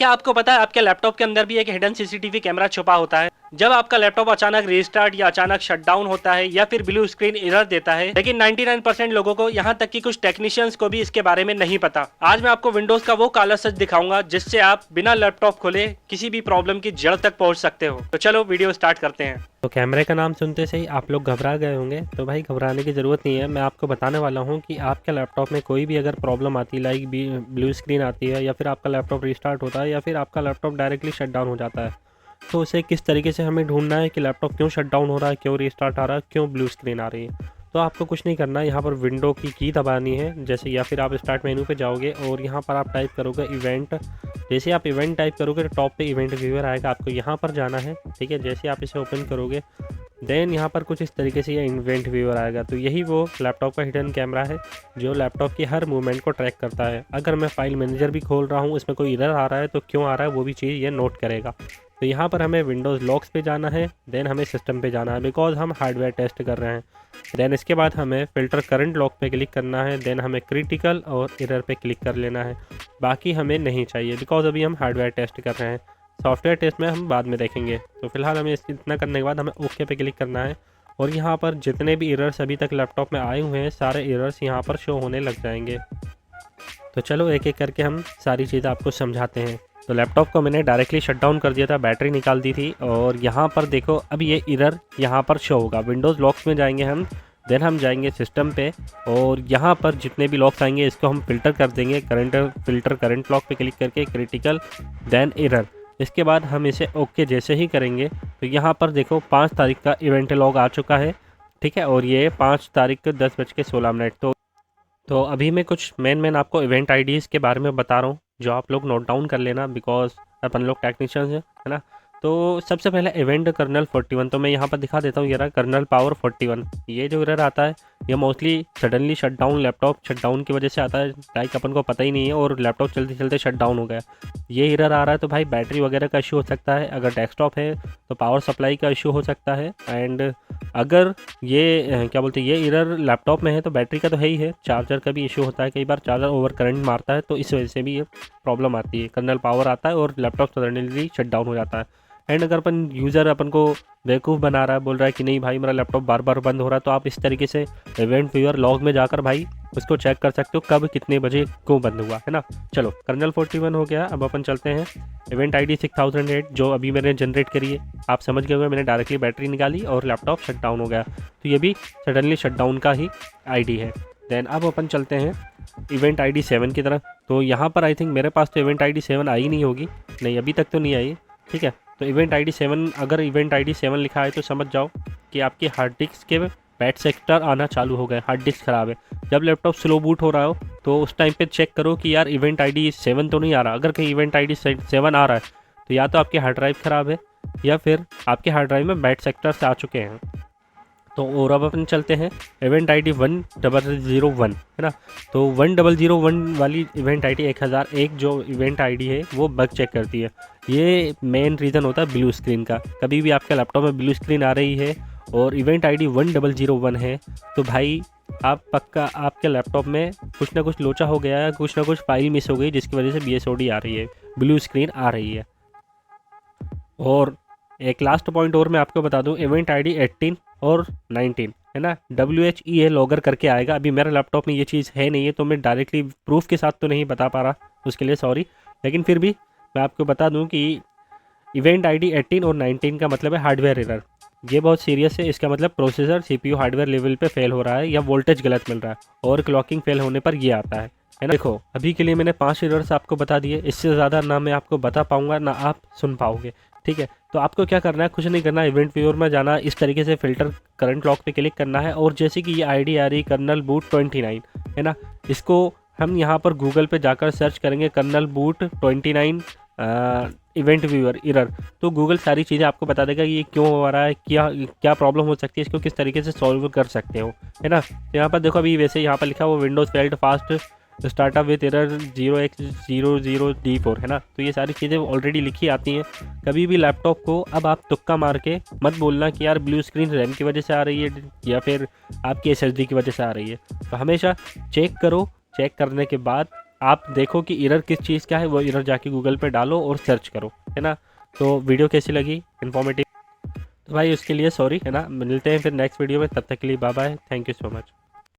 क्या आपको पता है आपके लैपटॉप के अंदर भी एक हिडन सीसीटीवी कैमरा छुपा होता है? जब आपका लैपटॉप अचानक रीस्टार्ट या अचानक शटडाउन होता है या फिर ब्लू स्क्रीन एरर देता है, लेकिन 99% लोगों को, यहाँ तक कि कुछ टेक्नीशियंस को भी इसके बारे में नहीं पता। आज मैं आपको विंडोज का वो काला सच दिखाऊंगा जिससे आप बिना लैपटॉप खोले किसी भी प्रॉब्लम की जड़ तक पहुंच सकते हो। तो चलो वीडियो स्टार्ट करते हैं। तो कैमरे का नाम सुनते से ही आप लोग घबरा गए होंगे। तो भाई घबराने की ज़रूरत नहीं है। मैं आपको बताने वाला हूँ कि आपके लैपटॉप में कोई भी अगर प्रॉब्लम आती है, लाइक ब्लू स्क्रीन आती है या फिर आपका लैपटॉप रीस्टार्ट होता है या फिर आपका लैपटॉप डायरेक्टली शट डाउन हो जाता है, तो उसे किस तरीके से हमें ढूंढना है कि लैपटॉप क्यों शट डाउन हो रहा है, क्यों रीस्टार्ट आ रहा है, क्यों ब्लू स्क्रीन आ रही है। तो आपको कुछ नहीं करना है, यहाँ पर विंडो की दबानी है जैसे, या फिर आप स्टार्ट मेनू पे जाओगे और यहाँ पर आप टाइप करोगे इवेंट। जैसे आप इवेंट टाइप करोगे तो टॉप पे इवेंट व्यूअर आएगा, आपको यहाँ पर जाना है। ठीक है, जैसे आप इसे ओपन करोगे देन यहाँ पर कुछ इस तरीके से ये इवेंट व्यूअर आएगा। तो यही वो लैपटॉप का हिडन कैमरा है जो लैपटॉप की हर मूवमेंट को ट्रैक करता है। अगर मैं फाइल मैनेजर भी खोल रहा हूँ, इसमें कोई एरर आ रहा है तो क्यों आ रहा है वो भी चीज़ ये नोट करेगा। तो यहाँ पर हमें विंडोज़ लॉक्स पे जाना है, देन हमें सिस्टम पे जाना है बिकॉज हम हार्डवेयर टेस्ट कर रहे हैं। देन इसके बाद हमें फ़िल्टर करंट लॉक पे क्लिक करना है, देन हमें क्रिटिकल और एरर पे क्लिक कर लेना है। बाकी हमें नहीं चाहिए बिकॉज अभी हम हार्डवेयर टेस्ट कर रहे हैं, सॉफ्टवेयर टेस्ट में हम बाद में देखेंगे। तो फिलहाल हमें इतना करने के बाद हमें ओके पे क्लिक करना है और यहाँ पर जितने भी एरर्स अभी तक लैपटॉप में आए हुए हैं सारे एरर्स यहाँ पर शो होने लग जाएंगे। तो चलो एक एक करके हम सारी चीज़ें आपको समझाते हैं। तो लैपटॉप को मैंने डायरेक्टली शट डाउन कर दिया था, बैटरी निकाल दी थी और यहाँ पर देखो अब ये एरर यहाँ पर शो होगा। विंडोज़ लॉक्स में जाएंगे हम, देन हम जाएंगे सिस्टम पे और यहाँ पर जितने भी लॉक्स आएंगे इसको हम फ़िल्टर कर देंगे। करंट लॉक पे क्लिक करके क्रिटिकल देन एरर। इसके बाद हम इसे ओके जैसे ही करेंगे तो यहाँ पर देखो 5 तारीख का इवेंट लॉग आ चुका है। ठीक है, और ये 5 तारीख को 10:16। तो अभी मैं कुछ मेन आपको इवेंट आईडीज़ के बारे में बता रहा हूँ जो आप लोग नोट डाउन कर लेना बिकॉज अपन लोग टेक्नीशियंस हैं, है ना। तो सबसे पहले इवेंट कर्नल 41, तो मैं यहाँ पर दिखा देता हूँ। ये रहा कर्नल पावर 41। ये जो एरर आता है ये mostly suddenly shut down, laptop shut down की वजह से आता है, लाइक अपन को पता ही नहीं है और लैपटॉप चलते चलते शट डाउन हो गया। ये एरर आ रहा है तो भाई बैटरी वगैरह का इशू हो सकता है। अगर डेस्कटॉप है तो पावर सप्लाई का इशू हो सकता है। एंड अगर ये क्या बोलते हैं, ये एरर लैपटॉप में है तो बैटरी का तो है ही है, चार्जर का भी इशू होता है। कई बार चार्जर ओवर करंट मारता है तो इस वजह से भी ये प्रॉब्लम आती है। कर्नल पावर आता है और लैपटॉप सडनली शट डाउन हो जाता है। एंड अगर अपन को बेवकूफ़ बना रहा है, बोल रहा है कि नहीं भाई मेरा लैपटॉप बार बार बंद हो रहा है, तो आप इस तरीके से इवेंट व्यूअर लॉग में जाकर भाई उसको चेक कर सकते हो कब कितने बजे क्यों बंद हुआ, है ना। चलो कर्नल 41 हो गया, अब अपन चलते हैं इवेंट आईडी 6008 जो अभी मैंने जनरेट करी है। आप समझ गए होंगे, मैंने डायरेक्टली बैटरी निकाली और लैपटॉप शट डाउन हो गया, तो ये भी सडनली शट डाउन का ही आईडी है। देन अब अपन चलते हैं इवेंट आईडी 7 की तरफ। तो यहाँ पर आई थिंक मेरे पास तो इवेंट आईडी 7 आई नहीं होगी, नहीं अभी तक तो नहीं आई। ठीक है, तो इवेंट आईडी 7, अगर इवेंट आईडी 7 लिखा है तो समझ जाओ कि आपके हार्ड डिस्क के बैड सेक्टर आना चालू हो गए, हार्ड डिस्क ख़राब है। जब लैपटॉप स्लो बूट हो रहा हो तो उस टाइम पे चेक करो कि यार इवेंट आईडी 7 तो नहीं आ रहा। अगर कहीं इवेंट आईडी 7 आ रहा है तो या तो आपकी हार्ड ड्राइव ख़राब है या फिर आपके हार्ड ड्राइव में बैड सेक्टर्स आ चुके हैं। तो और अब अपन चलते हैं इवेंट आईडी 1001, है ना। तो 1001 वाली इवेंट आईडी 1001 जो इवेंट आईडी है वो बग चेक करती है। ये मेन रीज़न होता है ब्लू स्क्रीन का। कभी भी आपके लैपटॉप में ब्लू स्क्रीन आ रही है और इवेंट आईडी 1001 है तो भाई आप पक्का आपके लैपटॉप में कुछ ना कुछ लोचा हो गया है, कुछ ना कुछ फाइल मिस हो गई जिसकी वजह से BSOD आ रही है, ब्लू स्क्रीन आ रही है। और एक लास्ट पॉइंट और मैं आपको बता दूं, इवेंट आईडी 18 और 19, है ना, WHEA लॉगर करके आएगा। अभी मेरे लैपटॉप में ये चीज़ है नहीं है तो मैं डायरेक्टली प्रूफ के साथ तो नहीं बता पा रहा, उसके लिए सॉरी। लेकिन फिर भी मैं आपको बता दूं कि इवेंट आईडी 18 और 19 का मतलब है हार्डवेयर एरर। ये बहुत सीरियस है, इसका मतलब प्रोसेसर CPU हार्डवेयर लेवल पे फेल हो रहा है या वोल्टेज गलत मिल रहा है और क्लॉकिंग फेल होने पर ये आता है ना। देखो अभी के लिए मैंने 5 एरर्स आपको बता दिए, इससे ज़्यादा ना मैं आपको बता पाऊंगा ना आप सुन पाओगे। ठीक है, तो आपको क्या करना है, कुछ नहीं करना, इवेंट व्यूअर में जाना, इस तरीके से फ़िल्टर करंट लॉक पे क्लिक करना है और जैसे कि ये आईडी आ रही कर्नल बूट 29, है ना, इसको हम यहाँ पर गूगल पे जाकर सर्च करेंगे kernel boot 29 event viewer error, तो गूगल सारी चीज़ें आपको बता देगा कि ये क्यों हो रहा है, क्या प्रॉब्लम हो सकती है, इसको किस तरीके से सॉल्व कर सकते हो, है ना। तो यहाँ पर देखो अभी वैसे यहाँ पर लिखा हुआ Windows failed fast startup with error 0x00D4, है ना। तो ये सारी चीज़ें ऑलरेडी लिखी आती हैं। कभी भी लैपटॉप को अब आप तुक्का मार के मत बोलना कि यार ब्लू स्क्रीन रैम की वजह से आ रही है या फिर आपकी SSD की वजह से आ रही है। तो हमेशा चेक करो, चेक करने के बाद आप देखो कि एरर किस चीज़ का है, वो एरर जाके गूगल पे डालो और सर्च करो, है ना। तो वीडियो कैसी लगी, इन्फॉर्मेटिव, तो भाई उसके लिए सॉरी, है ना। मिलते हैं फिर नेक्स्ट वीडियो में, तब तक के लिए bye bye, thank you so much.